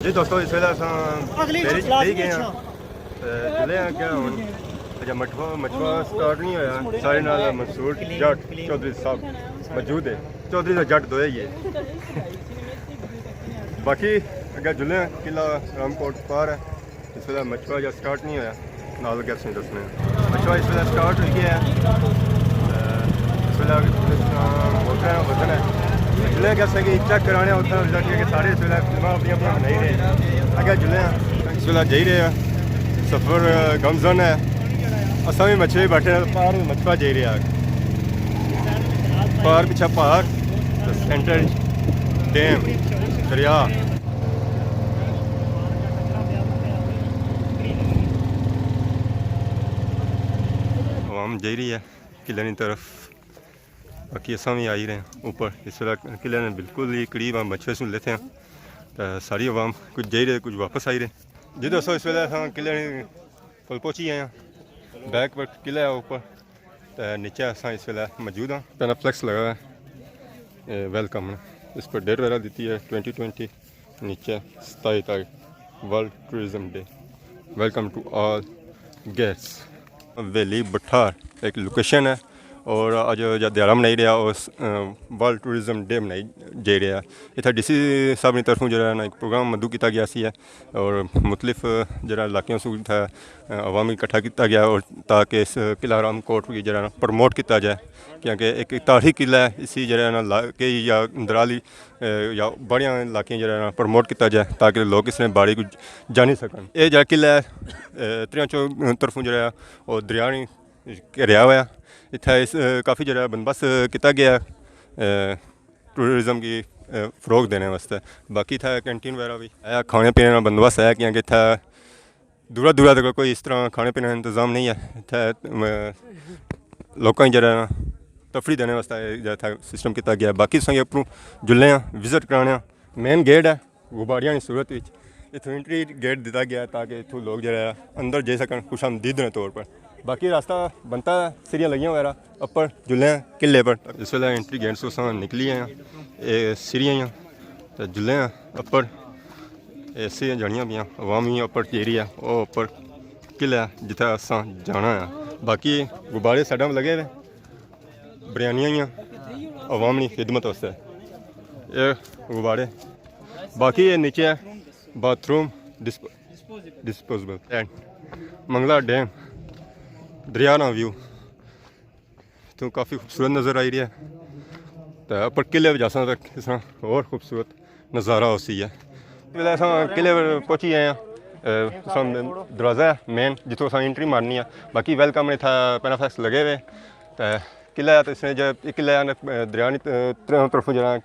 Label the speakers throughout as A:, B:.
A: जी दोस्तों इस वेले असीं गए हैं चले हैं क्या हुण अजा मठवा स्टार्ट नहीं होया सारे नाल मंसूर जट चौधरी साहब मौजूद है चौधरी दा जट दोए ही है बाकी अगर जुले किला रामकोट पार है इस वेले मठवा अजा स्टार्ट नहीं होया नाल गैस नहीं दसने मठवा इस वेले स्टार्ट हो गया है इस वेले मोटर वजन है जुले कैसे कि चेक कराने उत्थै रिजल्ट कि सारे इस वेले फिल्मां अपनी बनाई रहे अगर जुले इस वेले जाई रहे हैं सफ़र गमजन है असा भी मछली बैठे पार मछवा जाई रहा पार पिछा पहाड़ सेंटर डैम दरिया आवाम जाई रही है किले की तरफ बाकी असा भी आई रहे हैं ऊपर इस वे किले ने बिल्कुल ही करीब हम मछवे सुन लेते हैं तो सारी आवाम कुछ जाई रहे कुछ वापस आई रहे जी दोस्तों इस वे किले कोल पहुँची आए हैं बैक पर किला है ऊपर तो नीचे असा इस वे मौजूद हाँ पैना फ्लैक्स लगा है वेलकम इस पर डेट वगैरह दी है 2020 नीचे 27 तारीख world tourism day welcome to all guests valley बठार एक लोकेशन है और अज जो दिहाड़ा मनाई रहा उस वर्ल्ड टूरिज्म डे मनाई जा रहा इतना DC साहब की तरफों जो एक प्रोग्राम मदू किया गया सी है और मुख्तलिफ जरा इलाकों से अवामी इकट्ठा किया गया और ताकि इस किला रामकोट की जरा प्रमोट किया जाए क्योंकि एक तारीखी किला है इसी जरा इलाके या दराली या बड़िया इलाके जरा प्रमोट किया जाए ताकि लोग इसने बाड़ी को जानी सकन ये जरा किला है त्रियां तरफों जरा और दरिया घेरिया हुआ इतना इस काफ़ी जरा बंदोबस्त किया गया टूरिज्म की फ़रोग देने वास्ते बाकी था कैंटीन वगैरह भी है खाने पीने का बंदोबस्त है क्योंकि इतना दूरा दूरा तक कोई इस तरह खाने पीने का इंतज़ाम नहीं है इतना लोगों की जरा तफरी देने वास्ते सिस्टम किया गया बाकी संगे उपरों जुले विजिट कराने मेन गेट है गुब्बारियां की सूरत इतों एंट्री गेट दिता गया ताकि इतों लोग जरा अंदर जा सकन खुशामदीद के तौर पर बाकी रास्ता बनता है सीढ़ियाँ लगियां वगैरह अपर जुले किले पर इस वे एंट्री गेट से निकली हैं ये सीढ़ियाँ तो जुले अपर ऐसे जानिया भी अवामी अपर एरिया वो अपर किला जिथे असा जाना है बाकी गुब्बारे साइडा लगे हुए बिरयानियाँ अवाम की खिदमत वास्ते ये गुब्बारे बाकी ये नीचे है bathroom disposable and Mangla dam दरिया ना व्यू तो काफ़ी खूबसूरत नज़र आई रही है तो पर किले पर जासा तक इस और खूबसूरत नज़ारा उसी है किले पर पहुँची आए हैं दरवाज़ा है मेन जितों अस एंट्री मारनी है बाकी वेलकम ने था पैना फ्लैक्स लगे हुए तो किला तो इसने जब एक किला दरिया तरफों जरा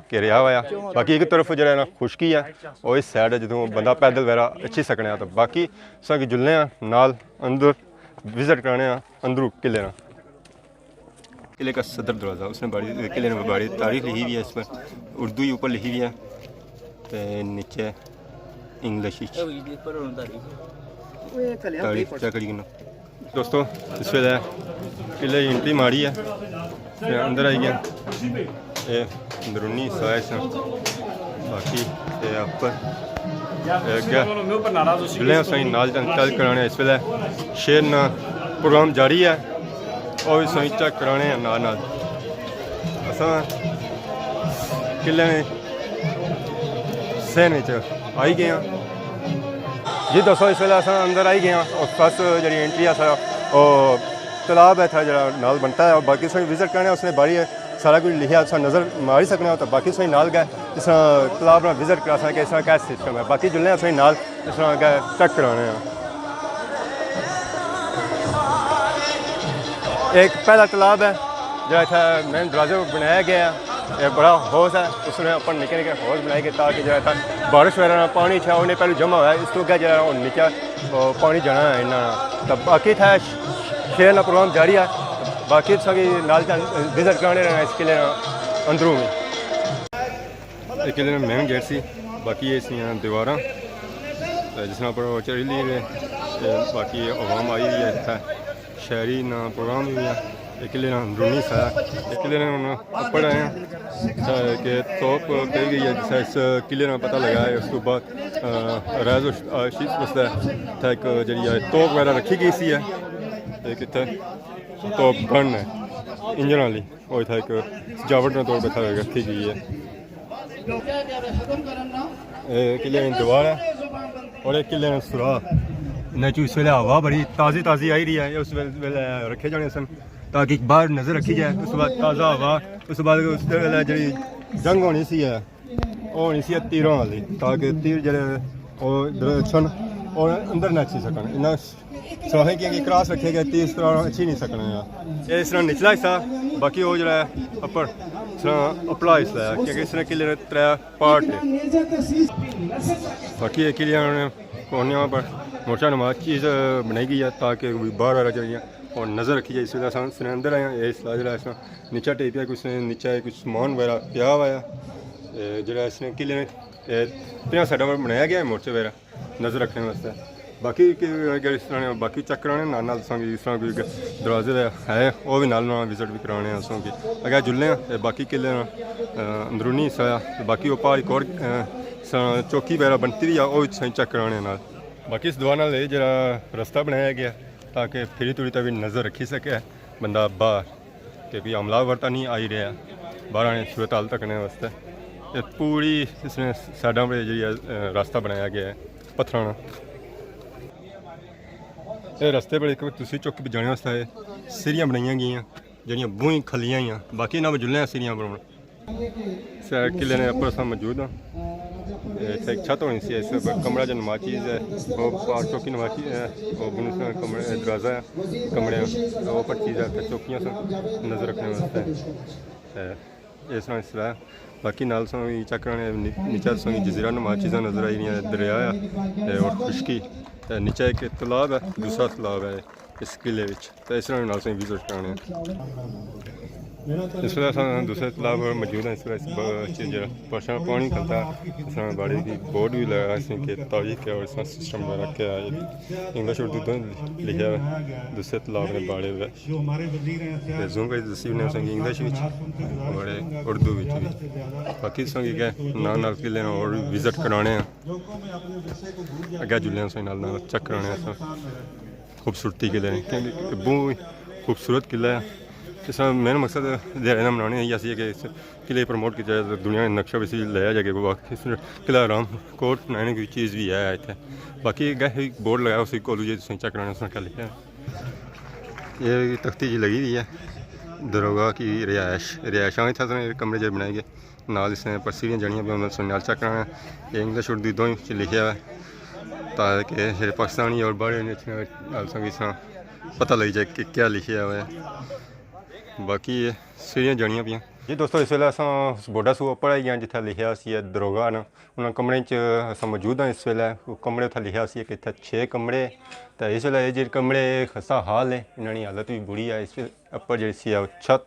A: घेरिया हुआ बाकी एक तरफ जरा खुशकी है और इस साइड है जो बंदा पैदल वगैरह अच्छी सकने तो बाकी अस जुलने नाल अंदर विजिट कराने अंदरू किले ना किले का सदर दरवाज़ा उसने बड़ी किले ने बड़ी तारीख लिखी हुई है इस पर उर्दू ही ऊपर लिखी हुई है तो नीचे इंग्लिश दोस्तों इस वे किले की एंट्री मारी है अंदर आई गया ये अंदरूनी साइज बाकी अपर नाल चल कराने इस वे शेर ना प्रोग्राम जारी है और भी सही चेक कराने नाल अस किले सहन आई गए हैं जी दोस्तों इस वे अस अंदर आई गए हैं और फर्स्ट जी एंट्री है तालाब है था जरा नाल बनता है और बाकी सही विजिट करने उसने बारी है सारा कुछ लिखा अस नज़र मारी सकते तो बाकी सही नाल गए इस तरह तालाब ना विजिट करा सकें इस तरह क्या सिस्टम है बाकी जुलने सही नाल इस तरह क्या चेक कराने एक पहला तालाब है जो इतना मेन दरवाजे बनाया गया है ये बड़ा हौज है उसने अपन निके निके हौज बनाए गए ताकि जो था बारिश वगैरह पानी था उन्हें पहले जमा हुआ है इस तो क्या जरा नीचे पानी जाना है इन्ना तो बाकी था शेर का प्रोग्राम जारी है बाकी सभी नाल विजिट कराने इस किले अंदरों में किले मेन गेट सी बाकी ये दीवार जिस पर चढ़ी ली बाकी आवाम आई हुई है इतना शहरी ना प्रोग्राम भी है एक किले अंदरूनी सा एक किले पढ़ आए हैं कि तोप कही गई है जिससे इस किले का पता लगा है। उसके बाद रैज शीश वस्ते इत्थै इक जेह्ड़ी तोप वगैरह रखी गई सी है एक इत्थै तोप गन है इंजन वाली और इत्थै एक सजावट के तौर पर रखी गई है। किले की दीवार है और एक किले ने सुराख इन्हें इस वेले हवा बड़ी ताज़ी ताज़ी आई रही है उस वेले रखे जाने सन ताकि बाहर नज़र रखी जाए उस बाद ताज़ा हवा उस बाद उस वेले जी जंग होनी सी है वो होनी सी तीरों वाली ताकि तीर जड़े छन और अंदर न अच्छी सकन इन्हें सुराखें की क्रॉस रखे गए तीर इस तरह अच्छी नहीं सकने ये इस तरह निचला हिस्सा बाकी वो जरा अपर इस तरह अपला हिस्सा है क्योंकि इस तरह किले त्रै पार्ट है बाकी ये किले कोने पर मोर्चा नुमा चीज़ बनाई गई है ताकि बाहर वाला चलिए और नज़र रखी जाए इस वजह से अंदर आए इस नीचा टेप है कुछ नीचा कुछ समान वगैरह पिया हुआ है जो इसने किले ने 50 साइडों पर बनाया गया है मोर्चे वगैरह नज़र रखने वास्ते बाकी इस तरह बाकी चेक कराने नाल दसांगे इस तरह कोई दरवाजे है वो भी नाल विजिट भी कराने असां की अगर जुल्ले बाकी किले अंदरूनी हिस्सा बाकी वो पहाड़ एक और चौकी वगैरह बनती हुई है वो भी चेक कराने नाल बाकी इस दीवार नाल जरा रास्ता बनाया गया ताकि फिरी तुरी तक भी नज़र रखी सके बंदा बाहर कि कोई हमलावर तो नहीं आई रहा बाहर आने सूरत हाल तकने वास्ते ये पूरी इसने साइडों पर जी रास्ता बनाया गया है पत्थर ये रस्ते पर एक दूसरी चौकी पर जाने वास्ते सीढ़ियाँ बनाई गई जड़ियाँ बूही खलियाँ ही बाकी इन्होंने जुल्ले सीढ़ियाँ बनाने किले ने अपर अस मौजूद हाँ एक छत होनी सी इस कमरा जो नुमा चीज़ है वो पार चौकी नुमा चीज़ है वो कमरे दरवाज़ा है कमरे वो पर चीज़ है चौकियाँ से नज़र रखने वास्ते इस तरह इस तरह बाकी नाल संगी चेक कराने नीचा संगी जजीरा नुमा चीज़ा नज़र आई रही दरिया है और खुशकी नीचा एक तालाब है दूसरा तालाब है इस किले तो इस तरह नाल संगी विजिट कराने इस वजह से दूसरे तालाब पर मौजूद है इस वजह पर्सन पानी खलता इस तरह बाड़ी की बोर्ड भी लगा इसमें कि तारीख है और इसमें सिस्टम वगैरह क्या है इंग्लिश उर्दू दोनों लिखा है दूसरे तालाब ने बाड़े हुए जूम कर दसी ने संगी इंग्लिश बड़े उर्दू भी बाकी संगी क्या नाल किले और विजिट कराने अगर जुल्ले से नाल चेक कराने खूबसूरती किले क्योंकि बहुत खूबसूरत किला है इस मेन मकसद दिहाड़ियाँ मनाने यही ऐसी है कि इस किले प्रमोट किया जाए तो दुनिया में नक्शा वैसे लाया जाए इस किला राम कोट बनाने की चीज़ भी है इतने बाकी गह बोर्ड लगाया उसी कॉलेज चेक कराने उसने क्या लिखा है ये तख्ती जी लगी हुई है दरोगा की रिहायशां इतने कमरे जो बनाए गए नाल इसने पर सीढ़ियाँ जड़ियाँ भी उन्होंने नाल चेक कराना ये इंग्लिश उर्दू दोनों लिखा है ताकि जेह्ड़े पाकिस्तानी और बाहर पता लग जाए कि क्या लिखा हुआ है बाकी सीढ़ियाँ जड़ियाँ पियाँ जी दोस्तों इस वेले अस बोर्डा सूह उप्पर आई गए जिथे लिखा सी दरोगा न उन्होंने कमरे अस मौजूद हाँ इस वेले कमरे उत्थे लिखा सी कि इतने 6 कमरे तो इस वेले ये कमरे खस्ता हाल है इन्होंने हालत भी बुरी है इस उपर जी सी छत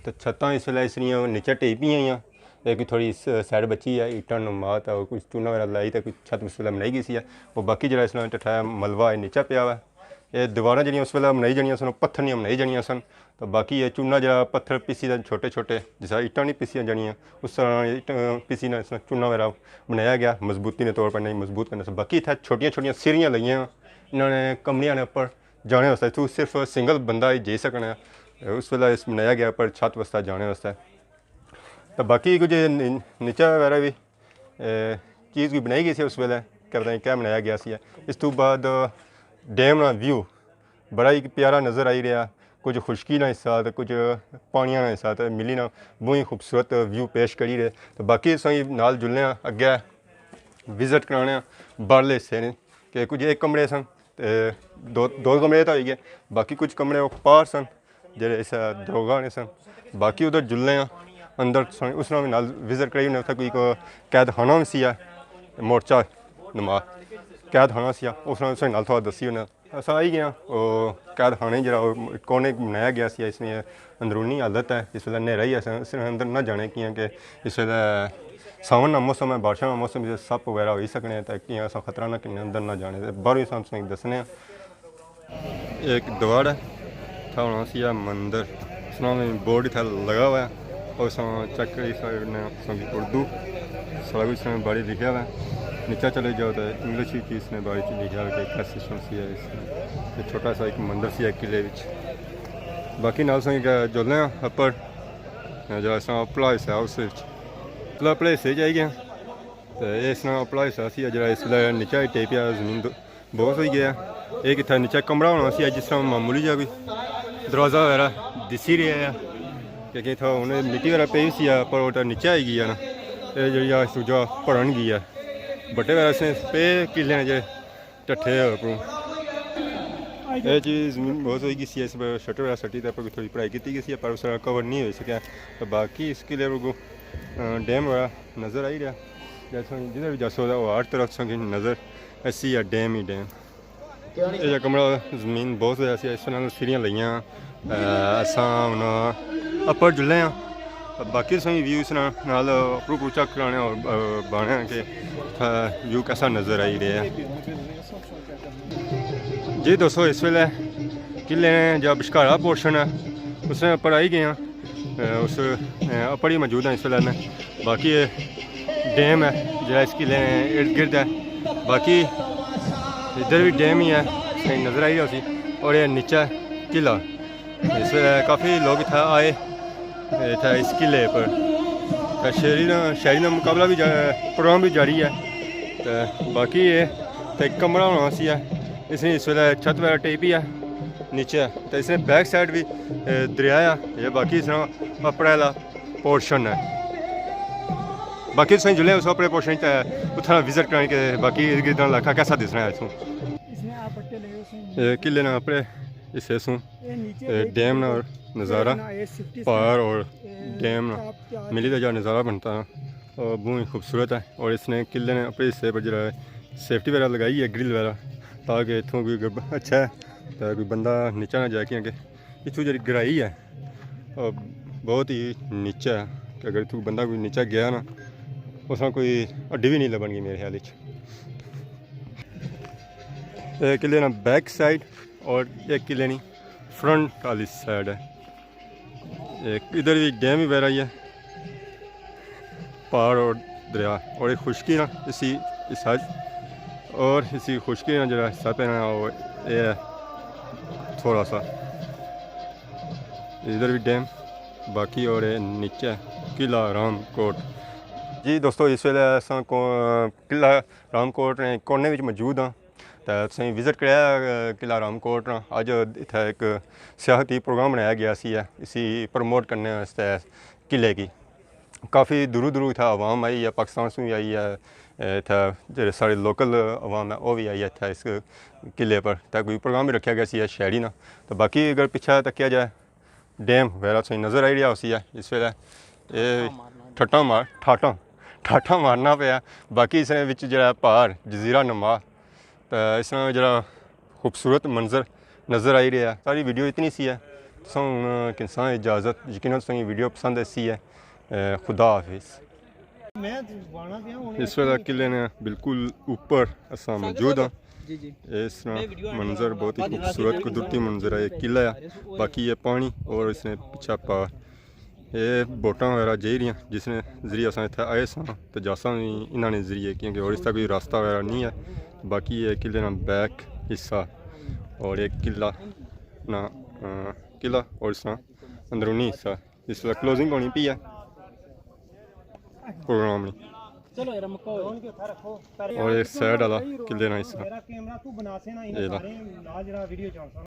A: तो छत्तां इस वेले इसलिए नीचे टेपियाँ ही एक थोड़ी साइड बची है ईटा नुमा तो कुछ चूना वगैरह लाई तो कुछ छत इस वेले बनाई गई सी वो बाकी जो इसलिए टठाया मलबा नीचा पिया हुआ ये दीवार जी उस वेले बनाई जानिया सन पत्थर नहीं बनाई जानिया सन तो बाकी ये चूना जरा पत्थर पीसी छोटे छोटे जिस ईटा नहीं पीसिया जानिया उस तरह पीसी ने चूना वगैरह बनाया गया मजबूती के तौर पर नहीं मजबूत करने से बाकी इतने छोटिया छोटिया सीढ़ियाँ लगियाँ इन्होंने कमरिया ने उपर जाने वास्ते इतू सिर्फ सिंगल बंदा ही जी सकना उस वेला इस बनाया गया पर छत वास्ते जाने वास्ते तो बाकी कुछ नीचा वगैरह भी चीज़ भी बनाई गई सी उस वेले क्या पता नहीं क्या बनाया गया सी इस तो बाद डैम का व्यू बड़ा ही प्यारा नज़र आई रहा कुछ खुशकी ना हिस्सा तो कुछ पानिया का हिस्सा तो मिली ना बहुत ही खूबसूरत व्यू पेश करी रहे तो बाकी सही नाल जुलने अगे विजिट कराने बाहरले हिस्से ने कि कुछ एक कमरे सन दो कमरे तो हो गए बाकी कुछ कमरे वो पार सन जेह्ड़े इस दरोगा ने सन बाकी उधर जुलने अंदर उस भी नाल विजिट कराई उन्हें उत्थे कोई कैद खाना भी सी मोर्चा नुमा कैद खाना सी उस नाल थोड़ा दसी उन्हें अस आई गए कैद खाने जरा कोने बनाया गया सी इसमें अंदरूनी हालत है इस वेले नेरा ही अस अंदर ना जाने कि इस वेले सावन का मौसम है बारिशों का मौसम सप वगैरह हो सकने तो कि अस खतरा ना कि अंदर ना जाने बाहरों ही दसने एक द्वार है था होना सी मंदिर इसमें बोर्ड इतना लगा हुआ है और चेक उर्दू सारा कुछ बाड़ी लिखा हुआ है नीचा चले जाओ तो इंग्लिश की इसने बारी च लिखा कि क्या सिस्टम सी है इसमें छोटा सा एक मंदिर सी है किले विच बाकी नाल संग जुलने अपर जो अस अपला हिस्सा उस अपला प्लेस जाई गया तो इस अपला हिस्सा सी जो इसलिए नीचा ही टेपिया जमीन बहुत हो गया एक इतना नीचा कमरा होना सी जिस तरह मामूली जा कोई दरवाज़ा वगैरह दिसी रहा है क्योंकि इतना उन्हें मिट्टी वगैरह पे सी पर वो नीचा आई गया ना ये जी दूजा भरन गई है बट्टे वगैरह से पे किले ने जो ढट्ठे उपरों ये चीज़ जमीन बहुत हो गई सी इस शटर वगैरह सटी तो थोड़ी पढ़ाई की गई पर उस कवर नहीं हो सका तो बाकी इसके लिए को डैम वगैरह नज़र आई रहा जैसा जिधर भी जासो वो हर तरफ से नज़र ऐसी है डैम ही डैम ये कमरा जमीन बहुत ऐसी इस सीढ़ियाँ लिया असा हूँ अपर जुले हैं बाकी सही व्यू इस नाल उपरू चेक कराने और बाने कि व्यू कैसा नज़र आई रहा है जी दोस्तों इस वेले किले जो बिशकारा पोर्शन है उसने अपर आई गए हैं उस अपर ही मौजूद है इस वेले में बाकी डैम है जो इस किले इर्द गिर्द है बाकी इधर भी डैम ही है सही नज़र आई उसी और ये नीचा किला इस वे काफ़ी लोग इतना आए इतना इस किले पर शहरी का मुकाबला भी प्रोग्राम भी जारी है तो बाकी ये तो एक कमरा होना सी है इसने इस वे छत वगैरह टेपी है नीचे तो इसने बैक साइड भी दरिया है ये बाकी इसने अपने वाला पोर्शन है बाकी तुम जुले उस अपने पोर्शन उतना विजिट करने के बाकी इर्द गिर्द इलाका कैसा दिस रहा है इतों किले ना अपने इस डैम ना और नज़ारा पहाड़ और डैम ना मिली का जो नज़ारा बनता है और बहुत ही खूबसूरत है और इसने किले ने अपने हिस्से पर जो है सेफ्टी वगैरह लगाई है ग्रिल वगैरह ताकि इतों कोई अच्छा है तो कोई बंदा नीचा ना जाए क्योंकि इतों जी गहराई है और बहुत ही नीचा है कि अगर इतों बंदा कोई नीचा गया ना उसमें कोई हड्डी भी नहीं लबनगी मेरे ख्याल किले ना बैक साइड और एक किले नहीं फ्रंट वाली साइड है एक इधर भी डैम ही बह रही है पहाड़ और दरिया और एक खुशकी ना इसी इस हज और इसी खुशकी ना जो हिस्सा पे ना वो ये थोड़ा सा इधर भी डैम बाकी और नीचे किला रामकोट जी दोस्तों इस वे अस किला रामकोट ने कोने में मौजूद हाँ तो तुम विजिट कराया किला रामकोट ना अज इतना एक सियाहती प्रोग्राम बनाया गया सी है इसी प्रमोट करने वास्ते किले की काफ़ी दूरों दूरों इतना आवाम आई है पाकिस्तान से भी आई है इतना जो सारे लोकल आवाम है वो भी आई है इतना इस किले पर तो कोई प्रोग्राम भी रखा गया सी है शहरी ना तो बाकी अगर पीछे तकिया जाए डैम वगैरह तुम नज़र आई रहा उसी है इस वे ठाठा मारना पाया बाकी इस जो पहाड़ जजीरा नुमा तो इस जरा खूबसूरत मंजर नज़र आई रहा है सारी वीडियो इतनी सी है किसान इजाज़त यकीन तुम वीडियो पसंद ऐसी है खुदा हाफिज़ इस वे किले ने बिल्कुल ऊपर असा मौजूद हाँ इस मंजर बहुत ही खूबसूरत कुदरती मंजर है ये किला है बाकी ये पानी और इसने पिछा पहाड़ ये बोटां वगैरह जा रही जिसने जरिए अस इतना आए सा तो जासा भी इन्होंने जरिए क्योंकि और इसका कोई रास्ता वगैरह नहीं है बाकी ये किले ना बैक हिस्सा और एक किला ना किला और इस अंदरूनी हिस्सा इस वे क्लोजिंग होनी पी है प्रोग्राम नहीं और एक साइड वाला किले ना हिस्सा